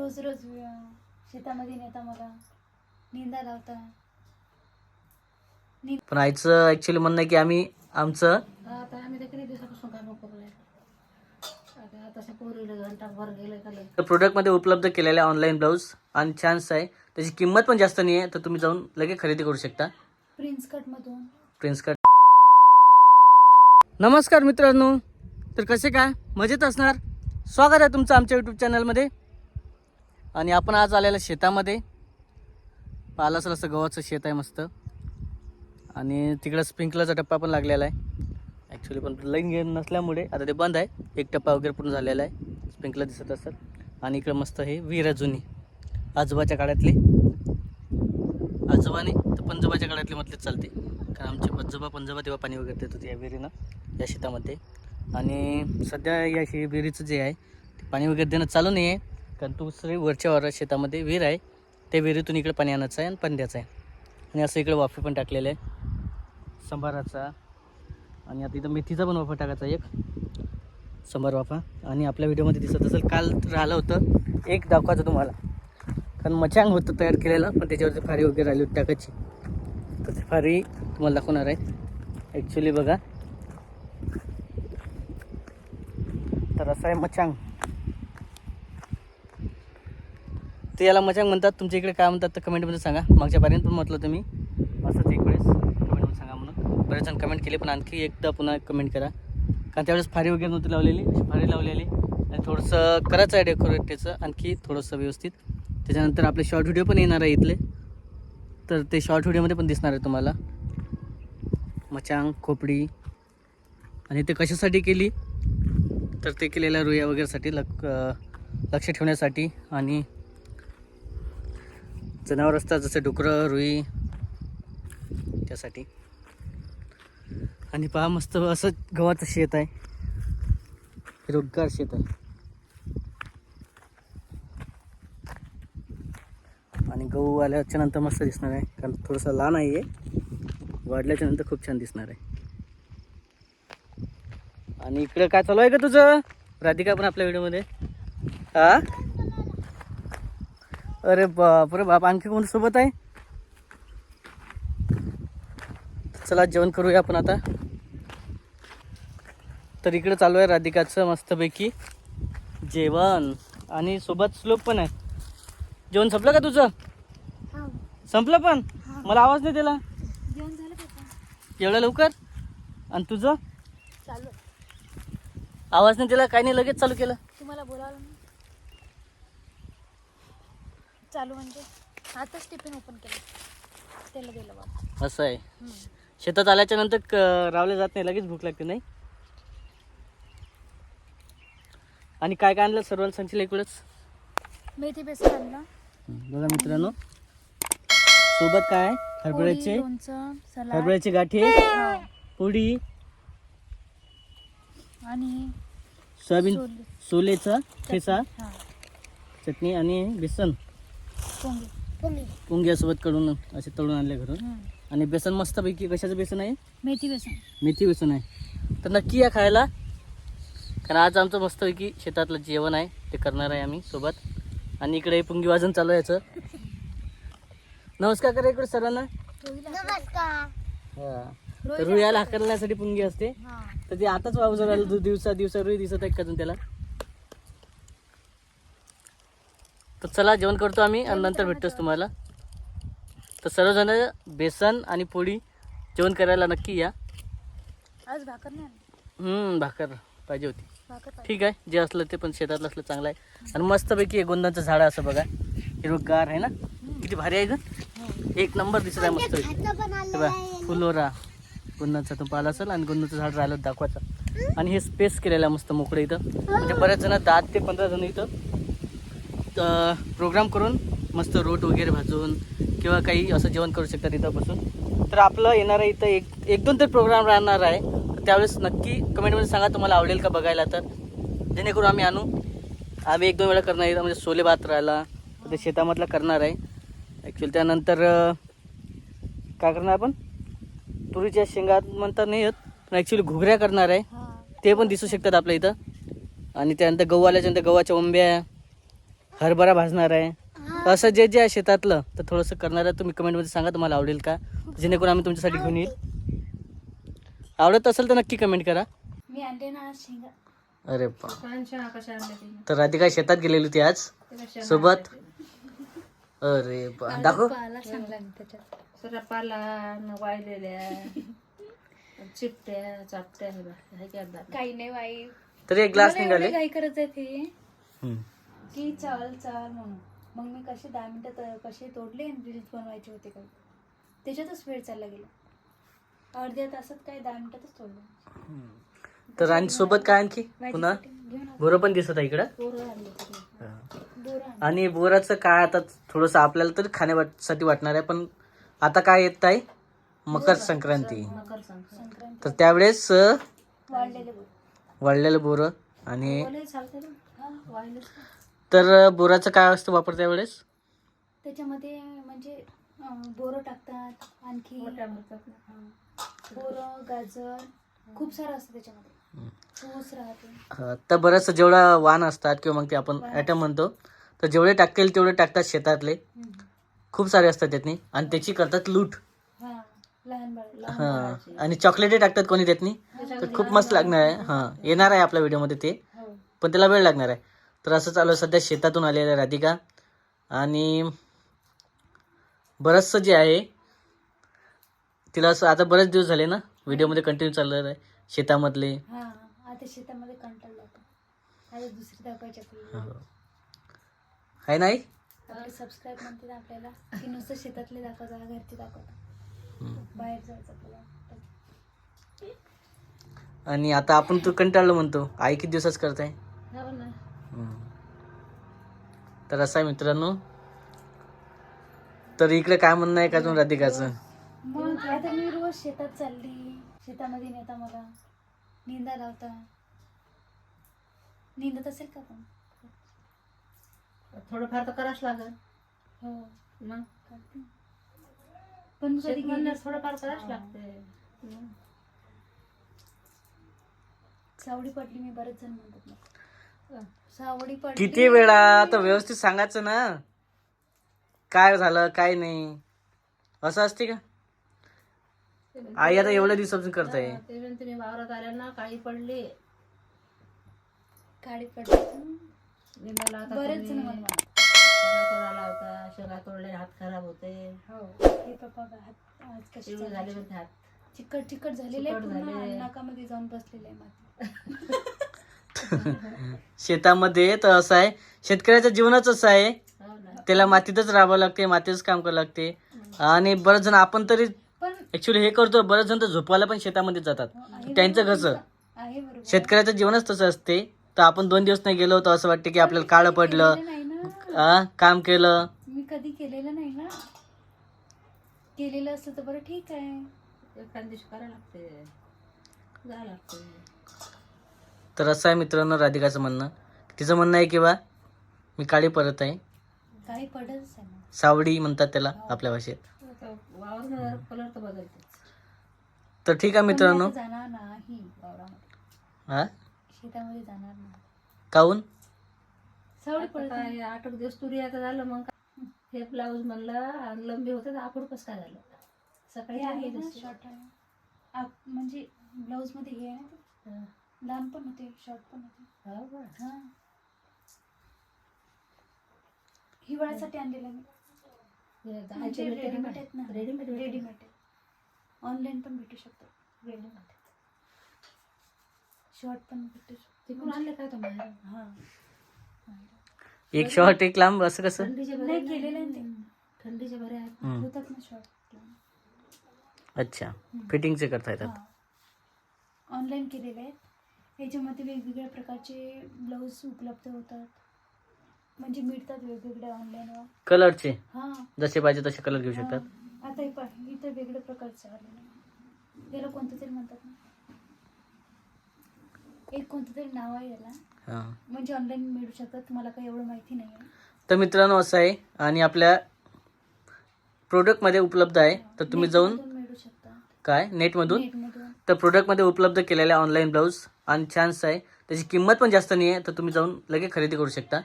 रोज रोज शेतामध्ये नेता मला निंदा लावता. पण आईचं ऍक्च्युली म्हणणं आहे की आम्ही आमचं आता आम्ही तर किती दिवसापासून काम करू आता तसं पोरीला घंटाभर गेलं का प्रोडक्टमध्ये उपलब्ध केलेल्या ऑनलाईन ब्लाऊज आणि छानस आहे. त्याची किंमत पण जास्त नाही आहे, तर तुम्ही जाऊन लगेच खरेदी करू शकता. प्रिन्स कटमधून प्रिन्स कट. नमस्कार मित्रांनो, तर कसे काय मजेत असणार. स्वागत आहे तुमचं आमच्या यूट्यूब चॅनलमध्ये. आणि आपण आज आलेलं शेतामध्ये. पाहिलं असेल असं गव्हाचं शेत आहे मस्त. आणि तिकडं स्प्रिंकलरचा टप्पा पण लागलेला आहे. ॲक्च्युली पण लाईन घेऊन नसल्यामुळे आता ते बंद आहे. एक टप्पा वगैरे पूर्ण झालेला आहे. स्प्रिंकलर दिसत असेल. आणि इकडं मस्त हे विहीर जुनी आजोबाच्या काळातली, आजोबाने तर पंजोबाच्या काळातली म्हटलेच चालते, कारण आमचे पंजोबा तेव्हा पाणी वगैरे देत होते या विहिरीनं या शेतामध्ये. आणि सध्या या विहिरीचं जे आहे ते पाणी वगैरे देणं चालू नाही आहे, कारण दुसरी वरच्या शेतामध्ये विहीर आहे. त्या विहिरीतून इकडे पाणी आणायचं आहे आणि पाणी द्यायचं आहे. आणि असं इकडे वाफे पण टाकलेले आहे संभाराचा. आणि आता इथं मेथीचा पण वाफा टाकायचा एक संभार वाफा. आणि आपल्या व्हिडिओमध्ये दिसत असेल काल राहिलं होतं एक दाखवायचं तुम्हाला, कारण मचांग होतं तयार केलेलं, पण त्याच्यावरती फारी वगैरे राहिली होती टाकायची. तर ती फारी तुम्हाला दाखवणार आहे. ॲक्च्युली बघा, तर असं आहे मचांग. ते याला मचांग म्हणतात. तुमच्या इकडे काय म्हणतात तर कमेंटमध्ये सांगा. मागच्या पारीने पण म्हटलं तुम्ही असंच एक वेळेस कमेंटमध्ये सांगा म्हणून. बरेच जण कमेंट केले, पण आणखी एकदा पुन्हा कमेंट करा, कारण त्यावेळेस फारी वगैरे नव्हती लावलेली, फारी लावलेली. आणि थोडंसं करायचं आहे डेकोरेट त्याचं आणखी थोडंसं व्यवस्थित. त्याच्यानंतर आपले शॉर्ट व्हिडिओ पण येणार आहे इथले, तर ते शॉर्ट व्हिडिओमध्ये पण दिसणार आहे तुम्हाला मचांग खोपडी. आणि ते कशासाठी केली तर ते केलेल्या रुया वगैरेसाठी लक्ष ठेवण्यासाठी. आणि जनावर असतात जसे डुकरं रुई त्यासाठी. आणि पहा मस्त असं गव्हाचं शेत आहे, हिरवगार शेत आहे. आणि गहू आल्याच्या नंतर मस्त दिसणार आहे, कारण थोडंसं लहान आहे, वाढल्याच्या नंतर खूप छान दिसणार आहे. आणि इकडं काय चालू आहे का तुझं? राधिका पण आपल्या व्हिडिओमध्ये. हा, अरे बाप, आणखी कोण सोबत आहे? चला जेवण करूया आपण आता. तर इकडे चालू आहे राधिकाचं मस्तपैकी जेवण, आणि सोबत श्लोक पण आहे. जेवण संपलं का तुझं? संपलं पण मला आवाज नाही दिला. जेवण झालं का? एवढ्या लवकर? आणि तुझं चालू आवाज नाही दिला, काही नाही, लगेच चालू केलं. तुम्हाला बोलावलं ना. चालू म्हणजे आताच टिफिन ओपन केलं, त्याला गेलं बाबा. असं आहे. शेतात आल्याच्या नंतर रावले जात नाही, लगेच भूक लागते नाही. आणि काय काय आणलं सर्वांना सांगशील इकडंच? मेथी बेसन आणलं बघा मित्रांनो, सोबत काय आहे? हरभऱ्याचे लोणचं, सलाड, हरभऱ्याचे गाठे, पोळी आणि सोयाबीन सोलेचा ठेचा, हा, चटणी आणि बेसन पोंगी पोंगी यासोबत कडून असे तळून आणले घरून. आणि बेसन मस्तपैकी कशाचं बेसन आहे? मेथी बेसन. मेथी बेसन आहे. तर नक्की या खायला, कारण आज आमचं मस्तपैकी शेतातलं जेवण आहे ते करणार आहे आम्ही सोबत. आणि इकडे पुंगी वाजन चालू आहे याचं. नमस्कार करा इकडे सर्वांना. नमस्कार. हा, तर रुयाला हाकलण्यासाठी पुंगी असते, तर ते आताच वाजवून राहिलं. दिवसा रुई दिसत आहे का अजून त्याला? तर चला जेवण करतो आम्ही आणि नंतर भेटतोच तुम्हाला. तर सर्वजण बेसन आणि पोळी जेवण करायला नक्की या. आज भाकर नाही, भाकर पाहिजे होती. भाकर ठीक आहे, जे असलं ते पण शेतातलं असलं चांगलं आहे. आणि मस्तपैकी एक गोंदाचं झाड असं बघा, हिरवगार आहे ना, किती भारी आहे ग, एक नंबर दिसत आहे मस्त. बघा फुलोरा गोंदाचा तो पाला असेल, आणि गोंदाचं झाड राहिलं दाखवायचं. आणि हे स्पेस केलेलं आहे मस्त मोकळं इथं, म्हणजे बऱ्याच जण 10 ते 15 जण इथं प्रोग्राम करून मस्त रोट वगैरे भाजून किंवा काही असं जेवण करू शकतात इथं बसून. तर आपलं येणारं इथं एक दोन तरी प्रोग्राम राहणार आहे, तर त्यावेळेस नक्की कमेंटमध्ये सांगा तुम्हाला आवडेल का बघायला, तर जेणेकरून आम्ही आणू. आम्ही 1-2 वेळा करणार इथं, म्हणजे सोले भात राहिला ते शेतामधला करणार आहे ॲक्च्युली. त्यानंतर काय करणार आपण, तुरीच्या शेंगा म्हणता नाही येत, पण ॲक्च्युली घुगऱ्या करणार आहे, ते पण दिसू शकतात आपल्या इथं. आणि त्यानंतर गहू आल्याच्यानंतर गव्हाच्या ओंब्या, हरभरा भाजणार आहे. असं जे जे आहे शेतातलं तर थोडंसं करणार आहे. तुम्ही कमेंटमध्ये सांगा तुम्हाला आवडेल का, जेणेकरून आम्ही तुमच्यासाठी घेऊन येईल. आवडत असेल तर नक्की कमेंट करा. मी आणले ना आज शेंगा. अरे बा. कशा कशा आणल्या तिने तर राधिका शेतात गेलेली होती आज ते कशा सोबत. अरे बा, दाखव. पाला चांगला नाही त्याच्यात. सगळ्या पाला न वाळलेल्या चिपट्या चापट्या हे बघ, हे काय दात. काही नाही बाई. तरी एक ग्लास मला निघाले. एवढी घाई करत आहे ते हम्म. की चाल चाल म्हणून. मग मी कसे 10 मिनिटात कसे तोडले आणि रील्स बनवायचे होते काही. त्याच्यातच वेळ चालला गेला. अर्ध्या तासात काय 10 मिनिटातच तोडलं. तर आणि सोबत काय आणखी पुन्हा घेऊन बोरं पण दिसत आहे इकडं. पोरं आणली तरी. बोरा आणि बोराचं काय आता थोडंसं आपल्याला तरी खाण्यासाठी वाटणार आहे, पण आता काय येत आहे मकर संक्रांती. मकर संक्रांत संक्रांत तर त्यावेळेस वाढलेले बोर. वाळलेलं बोरं आणि बोलायला चालते ना, वाळलेच ना. तर बोराचं काय असतं वापर त्यावेळेस. त्याच्यामध्ये म्हणजे बोरं टाकतात आणखी मोठ्या म्हणतात ना. बोरं गाजर खूप सारं असतं त्याच्यामध्ये. ऊस राहते. तर बरंच जेवढा वाण असतात किंवा मग ते आपण ॲटम म्हणतो, तर जेवढे टाकतील तेवढे टाकतात शेतातले. खूप सारे असतात त्यातनी आणि त्याची करतात लूट. हा लहान बाळ. हां आणि चॉकलेटे टाकतात कोणी त्यातनी. तर खूप मस्त लागणार आहे. हां येणार आहे आपल्या व्हिडिओमध्ये ते, हो. पण त्याला वेळ लागणार आहे. तर असं चालू आहे. सध्या शेतातून आलेलं आहे राधिका आणि बरंचसं जे आहे तिला असं आता बरेच दिवस झाले ना व्हिडिओमध्ये कंटिन्यू चाललं आहे शेतामधले. हा आता शेतामध्ये कंटाळला होता. आता दुसरी दाखवायची आपल्याला. हो. आहे नाही. आपले सबस्क्राईब म्हणतात आपल्याला की नुसतं शेतातले दाखवता घरचे दाखवता. बाहेर जायचं आपल्याला. आणि आता आपण तू कंटाळलो म्हणतो, आई किती दिवसाच करताय. हो ना. तर असं आहे मित्रांनो. तर इकडे काय म्हणणं आहे का अजून राधिकाचं. मग आता मी रोज शेतात चालली. शेतामध्ये नेता मला निंदा लावता. निंदत असेल का पण. थोडंफार तर करावंच लागल. हो मग करते. पण कधी शेत म्हणल्यावर गेलीच थोडंफार नाही. करावंच लागते. मग. सावडी पडली मी बरेच जण म्हणतात मला. सावडी पडली. किती वेळा आता व्यवस्थित सांगायचं ना, काय झालं काय नाही असं असते का. आई आता एवढ्या दिवसापासून करताय. ते पण तुम्ही वावरात आल्या ना, काळी पडली काळी पडली. निंदाला आता बरेच तुम्ही. जण मला म्हणतात. शेंगा तोडायला होता, शेंगा तोडले हात खराब होते, हो हे पप्पा हात आज कसे शिवळे झाले म्हणते हात. चिकट चिकट झालेले चिकट पूर्ण झाले. नाकामध्ये जाऊन बसलेले आहे माती. शेतामध्ये तर असं आहे, शेतकऱ्याचं जीवनच असं आहे. हो ना. त्याला मातीतच राहावं लागते, मातीतच काम करावं लागते. आणि बरेच जण आपण तरी पण ऍक्च्युली हे करतो, बरेच जण तर झोपायला पण शेतामध्ये जातात. आहे त्यांचं बरोबर. कसं आहे बरोबर. शेतकऱ्याचं जीवनच तसं असते. तर आपण 2 दिवस नाही गेलो तर असं वाटतं की आपल्याला काळं पडलं. केलेलं नाही ना. काम केलं. मी कधी केलेलं नाही ना. केलेलं असतं तर बरं ठीक आहे. एखाद दिवशी करायला लागते, जायला लागते. तर असं आहे मित्रांनो राधिकाचं म्हणणं. तिचं म्हणणं आहे की बा मी काळी परत आहे. काही पडतच आहे ना. सावडी म्हणतात त्याला आपल्या भाषेत. आता वावर कलर तर बदलतेच. तर ठीक आहे मित्रांनो. पण मी आता जाणार नाही वावरामध्ये. हा शेतामध्ये जाणार नाही. काहून. सावडी आता पडत नाही. काय 8 दिवस तुरी आता झालं, मग काय? हे ब्लाऊज म्हणलं लंबी होते तर आपण कसं काय झालं. सकाळी हे आहे आहे ना तशी. शॉर्ट आहे. म्हणजे ब्लाऊज मध्ये हे आहे ना ते. हा. लहान पण होते शॉर्ट पण होते. हो का? हा हिवाळ्यासाठी आणलेलं मी. हे म्हणजे दहाचे भेटते रेडीमेड ना. आहेत ना. रेडीमेड भेटते. रेडीमेड आहे. ऑनलाईन पण भेटू शकतो. रेडीमेड. शॉर्ट पण भेटू शकतो. तिकडून आणले काय तुम्ही? हा एक शॉर्ट एक लांब असं कसं. थंडीचे बरे नाही आहेत. केलेलं आहे ते. थंडीचे बरे आहेत. हम्म. होतात ना शॉर्ट. अच्छा फिटिंगचे करता येतात. हा ऑनलाईन केलेले आहेत. याच्यामध्ये वेगवेगळ्या प्रकारचे ब्लाऊज उपलब्ध होतात. म्हणजे मिळतात वेगवेगळे ऑनलाईनवर. कलरचे हा जसे पाहिजे तसे कलर घेऊ शकतात. हा. आता हे पहा, इथं वेगळ्या प्रकारचे आलेले आहे. याला कोणतं तरी म्हणतात ना. एक कोणतं तरी नाव आहे याला. हा म्हणजे ऑनलाईन मिळू शकतात. मला काही एवढं माहिती नाही आहे. तर मित्रांनो असं आहे आणि आपल्या प्रोडक्टमध्ये उपलब्ध आहे. तर तुम्ही जाऊन नेटमधून मिळू शकतात. काय नेटमधून नेटमधून तर प्रोडक्टमध्ये उपलब्ध केलेल्या ऑनलाईन ब्लाऊज आणि छानच आहे. त्याची किंमत पण जास्त नाही आहे. तर तुम्ही जाऊन लगेच खरेदी करू शकता.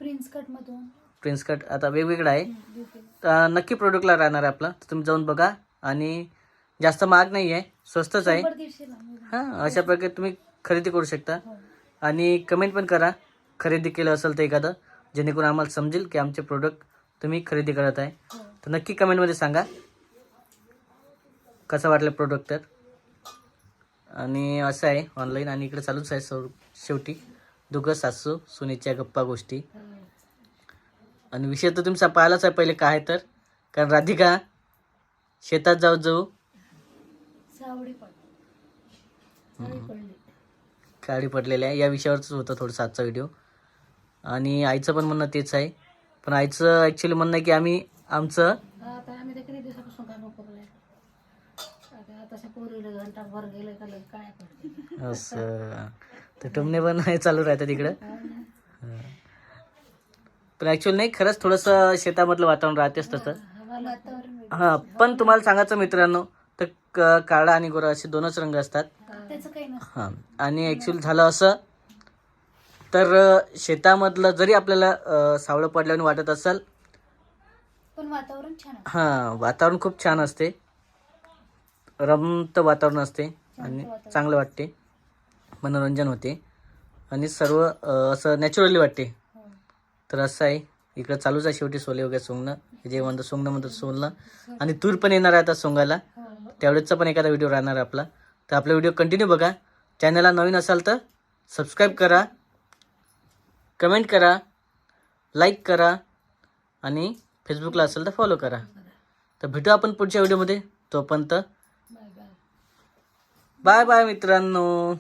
प्रिन्स कटमधून प्रिन्स कट आता वेगवेगळं आहे. घेते. तर नक्की प्रोडक्टला राहणार आहे आपला, तर तुम्ही जाऊन बघा. आणि जास्त महाग नाही आहे, स्वस्तच आहे. 100-150 ला. हां, अशा प्रकारे तुम्ही खरेदी करू शकता. हो. आणि कमेंट पण करा खरेदी केलं असेल तर एखादं, जेणेकरून आम्हाला समजेल की आमचे प्रोडक्ट तुम्ही खरेदी करत आहे. हो. तर नक्की कमेंटमध्ये सांगा कसं वाटलं प्रोडक्ट तर. आणि असं आहे ऑनलाईन. आणि इकडे चालूच आहे शेवटी दोघं सासू सुनेच्या गप्पा गोष्टी. आणि विषय तर तुमचा पाहिलाच आहे पहिले काय तर, कारण राधिका शेतात जाऊ जाऊ सावडी पण. पडली. काळी पडलेली आहे. या विषयावरच होतं थोडंसं आजचा व्हिडिओ. आणि आईचं पण म्हणणं तेच आहे. पण आईचं ॲक्च्युली म्हणणं आहे की आमचं आता आम्ही तर किती दिवसापासून काम करूया. आता पोरीला घंटाभर गेले का लय काय पडते. असं तर टुमणे पण हे चालू राहतं तिकडं. पण ॲक्च्युअली नाही, खरंच थोडंसं शेतामधलं वातावरण राहतेच तसं. वातावरण वेगळं. हां, पण तुम्हाला सांगायचं मित्रांनो, तर काळा आणि गोरा असे दोनच रंग असतात. त्याचं काही नसतं. हां, आणि ॲक्च्युअली झालं असं तर शेतामधलं जरी आपल्याला सावळं पडल्याने वाटत असेल, पण वातावरण छान आहे. हां, वातावरण खूप छान असते, रमत वातावरण असते आणि चांगलं वाटते, मनोरंजन होते आणि सर्व असं नॅचरली वाटते. हो. तर असं आहे. इकडं चालूच आहे शेवटी सोले वगैरे सोंगणं, जे म्हणतं सोंगणं म्हणतात सोलणं. आणि तूर पण येणार आहे आता सोंगायला, हो. त्यावेळेसचा पण एखादा व्हिडिओ राहणार आहे आपला. तर आपला व्हिडिओ कंटिन्यू बघा. चॅनलला नवीन असाल तर सबस्क्राईब करा, कमेंट करा, लाईक करा आणि फेसबुकला असेल तर फॉलो करा. तर भेटू आपण पुढच्या व्हिडिओमध्ये. तोपर्यंत बाय बाय. बाय बाय मित्रांनो.